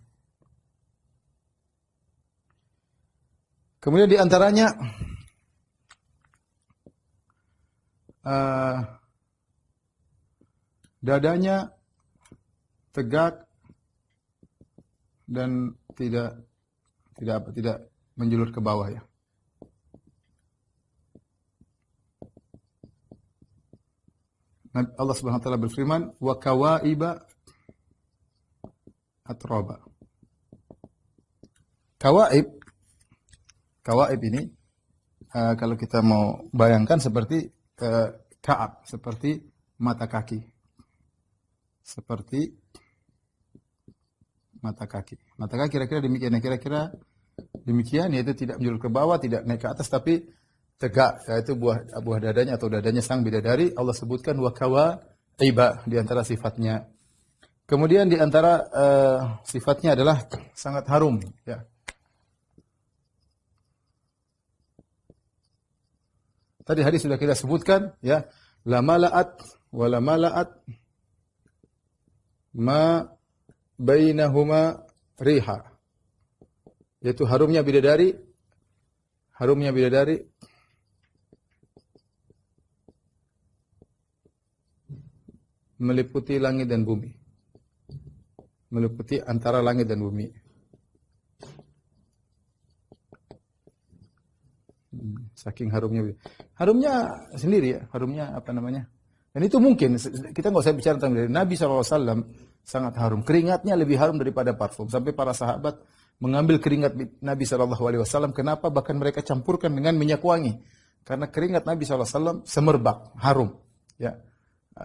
Kemudian di antaranya dadanya tegak dan tidak menjulur ke bawah ya. Allah Subhanahu wa taala berfirman, "Wa kawaiba atraba." Kawaib ini kalau kita mau bayangkan seperti Ka'ab, seperti mata kaki. Seperti mata kaki. Mata kaki kira-kira demikian. Kira-kira demikian, yaitu tidak menjulur ke bawah, tidak naik ke atas, tapi tegak. Yaitu buah dadanya atau dadanya sang bidadari. Allah sebutkan wa kawaiba di antara sifatnya. Kemudian di antara sifatnya adalah sangat harum. Ya. Tadi hadis sudah kita sebutkan, ya, la mala'at wa la mala'at ma bainahuma riha. Yaitu harumnya bidadari meliputi langit dan bumi. Meliputi antara langit dan bumi. Saking harumnya. Harumnya sendiri ya, harumnya apa namanya? Dan itu mungkin, kita nggak usah bicara tentang dari Nabi SAW sangat harum. Keringatnya lebih harum daripada parfum. Sampai para sahabat mengambil keringat Nabi SAW. Kenapa? Bahkan mereka campurkan dengan minyak wangi. Karena keringat Nabi SAW semerbak, harum. Ya,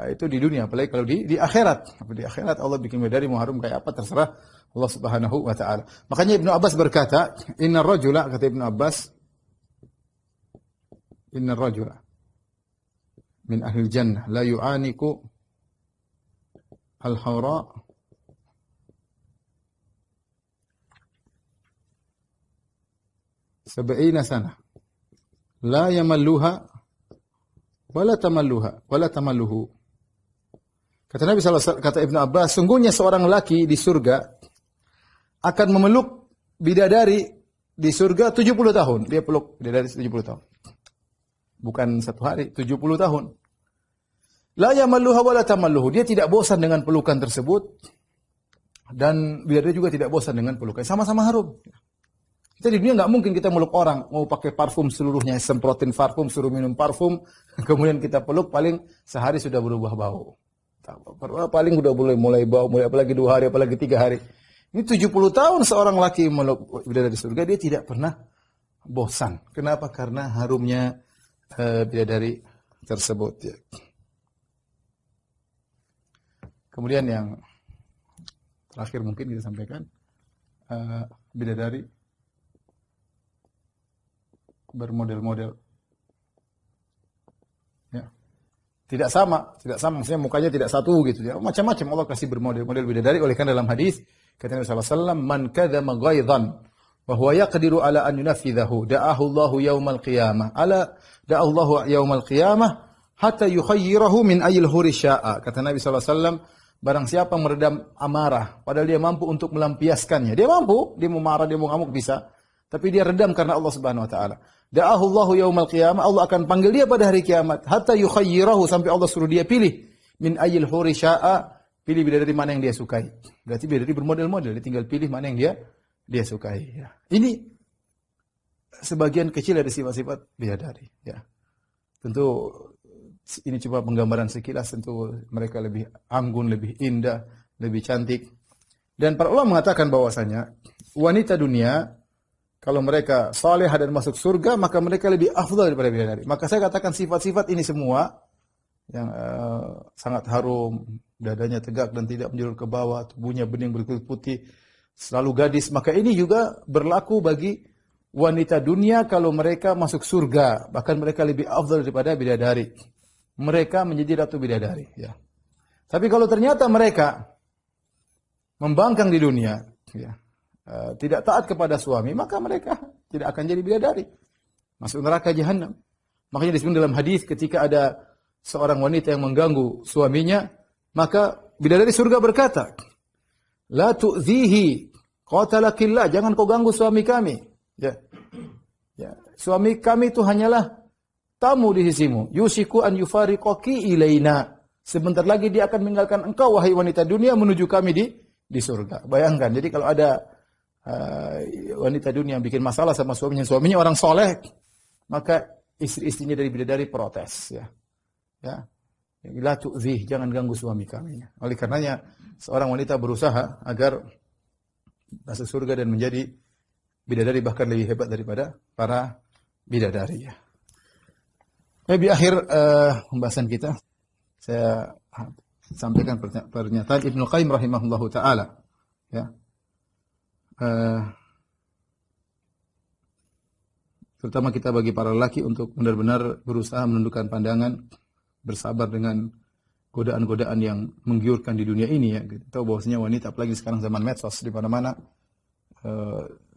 itu di dunia. Apalagi kalau di akhirat. Di akhirat Allah bikin bidadari mau harum kayak apa, terserah Allah Subhanahu wa Ta'ala. Makanya Ibnu Abbas berkata, Inna rajula, kata Ibnu Abbas, Inna rajula min ahli jannah la yu'aniku al-hawra sab'ina sana la yamalluha wala tamalluhu. Kata Nabi SAW, kata Ibnu Abbas, sungguhnya seorang laki di surga akan memeluk bidadari di surga 70 tahun. Dia peluk bidadari 70 tahun. Bukan satu hari, 70 tahun. La yamalluha wa la tamalluhu. Dia tidak bosan dengan pelukan tersebut. Dan bidadari juga tidak bosan dengan pelukan. Sama-sama harum. Kita di dunia nggak mungkin kita meluk orang. Mau pakai parfum seluruhnya, semprotin parfum, suruh minum parfum. Kemudian kita peluk, paling sehari sudah berubah bau. Paling udah mulai bau, apalagi 2 hari, apalagi 3 hari. Ini 70 tahun seorang laki meluk bidadari surga, dia tidak pernah bosan. Kenapa? Karena harumnya bidadari tersebut ya. Kemudian yang terakhir mungkin kita sampaikan, bidadari bermodel-model ya. Tidak sama maksudnya mukanya tidak satu gitu ya. Macam-macam Allah kasih bermodel-model bidadari. Oleh karena dalam hadis kata Nabi sallallahu alaihi wasallam, man kadzama ghaidhan wa huwa yaqdiru ala an yunafidhahu da'ahu Allahu yaumal qiyamah da'ahu Allahu yaumal qiyamah hatta yukhayyirahu min ayil huri sya'a. Kata Nabi sallallahu alaihi wasallam, barang siapa meredam amarah padahal dia mampu untuk melampiaskannya. Dia mampu, dia mau marah, dia mau ngamuk bisa, tapi dia redam karena Allah Subhanahu wa taala. Da'ahu Allahu yaumal qiyamah, Allah akan panggil dia pada hari kiamat hatta yukhayyirahu, sampai Allah suruh dia pilih min ayil huri sya'a, pilih bidadari mana yang dia sukai. Berarti bidadari bermodel-model, dia tinggal pilih mana yang dia dia sukai. Ya. Ini sebagian kecil dari sifat-sifat bidadari. Ya. Tentu ini cuma penggambaran sekilas. Tentu mereka lebih anggun, lebih indah, lebih cantik. Dan para ulama mengatakan bahwasanya wanita dunia kalau mereka saleh dan masuk surga, maka mereka lebih afdal daripada bidadari. Maka saya katakan sifat-sifat ini semua yang sangat harum, dadanya tegak dan tidak menjulur ke bawah, tubuhnya bening berkulit putih, selalu gadis. Maka ini juga berlaku bagi wanita dunia kalau mereka masuk surga. Bahkan mereka lebih afdal daripada bidadari. Mereka menjadi ratu bidadari. Ya. Tapi kalau ternyata mereka membangkang di dunia, ya, tidak taat kepada suami, maka mereka tidak akan jadi bidadari. Masuk neraka jahanam. Makanya disebut dalam hadis ketika ada seorang wanita yang mengganggu suaminya, maka bidadari surga berkata, "La tu'zihi, qatalakillah, jangan kau ganggu suami kami." Ya. Ya, suami kami itu hanyalah tamu di sisimu. Yusiku an yufariqaki ilaina. Sebentar lagi dia akan meninggalkan engkau wahai wanita dunia menuju kami di surga. Bayangkan, jadi kalau ada wanita dunia yang bikin masalah sama suaminya orang soleh, maka istri-istrinya dari bidadari protes, ya. Ya. La tu'zih, jangan ganggu suami kami. Oleh karenanya seorang wanita berusaha agar masuk surga dan menjadi bidadari bahkan lebih hebat daripada para bidadari, ya. Di akhir pembahasan kita saya sampaikan pernyataan Ibnu Qayyim rahimahullahu taala, ya. Terutama kita bagi para lelaki untuk benar-benar berusaha menundukkan pandangan, bersabar dengan godaan-godaan yang menggiurkan di dunia ini, ya. Kita tahu bahwasanya wanita apalagi sekarang zaman medsos di mana-mana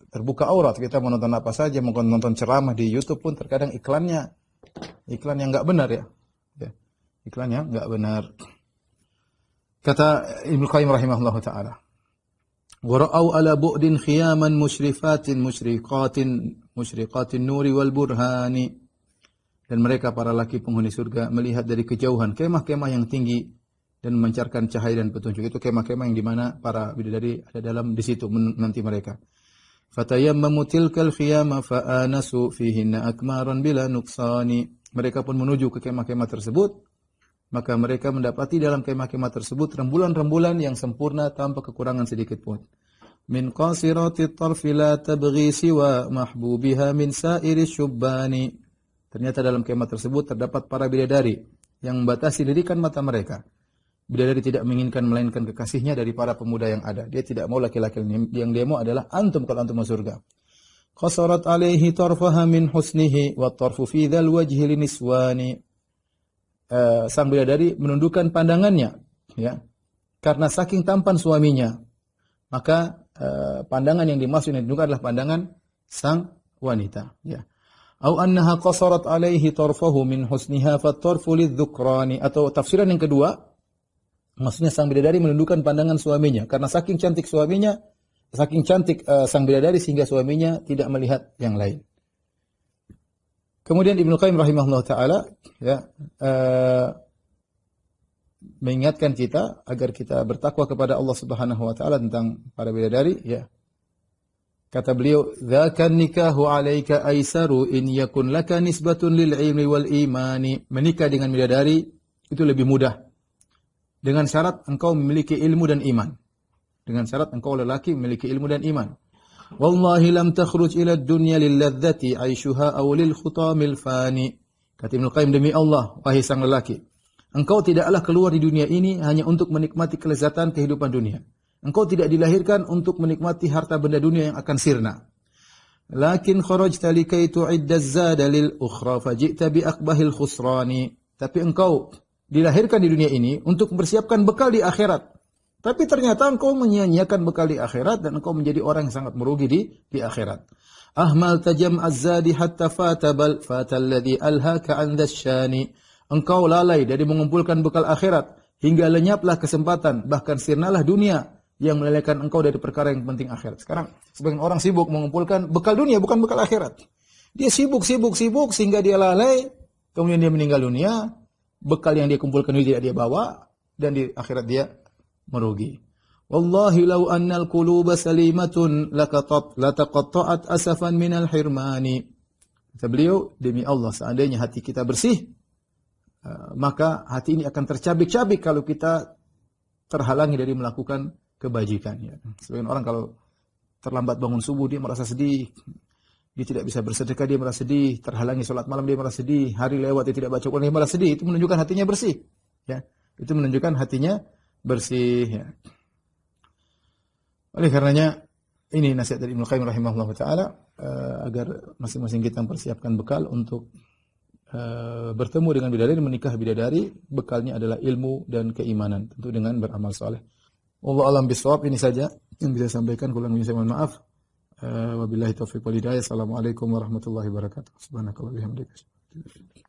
terbuka aurat. Kita mau nonton apa saja, mau nonton ceramah di YouTube pun terkadang iklan yang enggak benar, ya. Ya. Iklan yang enggak benar. Kata Ibnu Qayyim rahimahullahu taala, "Wara'au ala bu'din khiyaman musyrifatin musyriqatin nuri wal burhani." Dan mereka para laki penghuni surga melihat dari kejauhan kemah-kemah yang tinggi dan memancarkan cahaya dan petunjuk. Itu kemah-kemah yang di mana para bidadari ada di situ menanti mereka. Fatayammamu tilkal khiyama fa'anasu fihinna akmaran bila nuqsani. Mereka pun menuju ke kemah-kemah tersebut. Maka mereka mendapati dalam kemah-kemah tersebut rembulan-rembulan yang sempurna tanpa kekurangan sedikit pun. Min qasirati tarfi la tabghi siwa mahbubiha min sairi syubbani. Ternyata dalam kemah tersebut terdapat para bidadari yang membatasi lirikan mata mereka. Bidadari tidak menginginkan melainkan kekasihnya dari para pemuda yang ada. Dia tidak mau laki-laki yang dia mau adalah antum kalau antum masuk surga. Qasarat alaihi tarfaha min husnihi wa tarfu fi dzal wajhi liniswani. Sang bidadari menundukkan pandangannya, ya, karena saking tampan suaminya. Maka pandangan yang dimaksud yang ditundukkan adalah pandangan sang wanita, ya. Au annaha qasarat alaihi tarfahu min husniha fatarfu lidzukrani. Atau tafsiran yang kedua, maksudnya sang bidadari menundukkan pandangan suaminya karena saking cantik suaminya, saking cantik sang bidadari sehingga suaminya tidak melihat yang lain. Kemudian Ibnu Qayyim rahimahullah taala, ya, mengingatkan kita agar kita bertakwa kepada Allah Subhanahu wa taala tentang para bidadari, ya. Kata beliau, "Dzakan nikahu 'alaika aisaru in yakun laka nisbatun lil 'ilmi wal imani." Menikah dengan bidadari itu lebih mudah. Dengan syarat engkau memiliki ilmu dan iman. Dengan syarat engkau lelaki memiliki ilmu dan iman. Wallahi lam takhruj ila dunya lil ladzati 'aishuha aw lil khutamil fani. Kata Ibnu Qayyim, demi Allah, wahai sang lelaki, engkau tidaklah keluar di dunia ini hanya untuk menikmati kelezatan kehidupan dunia. Engkau tidak dilahirkan untuk menikmati harta benda dunia yang akan sirna. Lakin kharajta likai tu'idda az-zada lil ukhra faji'ta bi aqbahil khusrani. Tapi engkau dilahirkan di dunia ini untuk mempersiapkan bekal di akhirat. Tapi ternyata engkau menyia-nyiakan bekal di akhirat dan engkau menjadi orang yang sangat merugi di akhirat. Ahmal tajam az-zadi hatta fatabal fatalladhi alhaka an dhasyani. Engkau lalai dari mengumpulkan bekal akhirat hingga lenyaplah kesempatan, bahkan sirnalah dunia yang melalaikan engkau dari perkara yang penting akhirat. Sekarang sebagian orang sibuk mengumpulkan bekal dunia bukan bekal akhirat. Dia sibuk sehingga dia lalai, kemudian dia meninggal dunia, bekal yang dia kumpulkan itu tidak dia bawa dan di akhirat dia merugi. Wallahi law annal quluba salimatun lataqatta'at asafan minal hirmani. Kata beliau, demi Allah, seandainya hati kita bersih, maka hati ini akan tercabik-cabik kalau kita terhalangi dari melakukan kebajikan. Ya. Sebagian orang kalau terlambat bangun subuh, dia merasa sedih. Dia tidak bisa bersedekah, dia merasa sedih. Terhalangi sholat malam, dia merasa sedih. Hari lewat, dia tidak baca Quran, dia merasa sedih. Itu menunjukkan hatinya bersih. Ya. Itu menunjukkan hatinya bersih. Ya. Oleh karenanya, ini nasihat dari Ibnu Qayyim rahimahullah ta'ala, agar masing-masing kita mempersiapkan bekal untuk bertemu dengan bidadari, menikah bidadari. Bekalnya adalah ilmu dan keimanan, tentu dengan beramal saleh. Wallahu a'lam bishawab. Ini saja yang bisa saya sampaikan, kurang lebih saya mohon maaf. Wabillahi taufiq wal hidayah. Assalamualaikum warahmatullahi wabarakatuh. Subhanakallahumma wa bihamdika.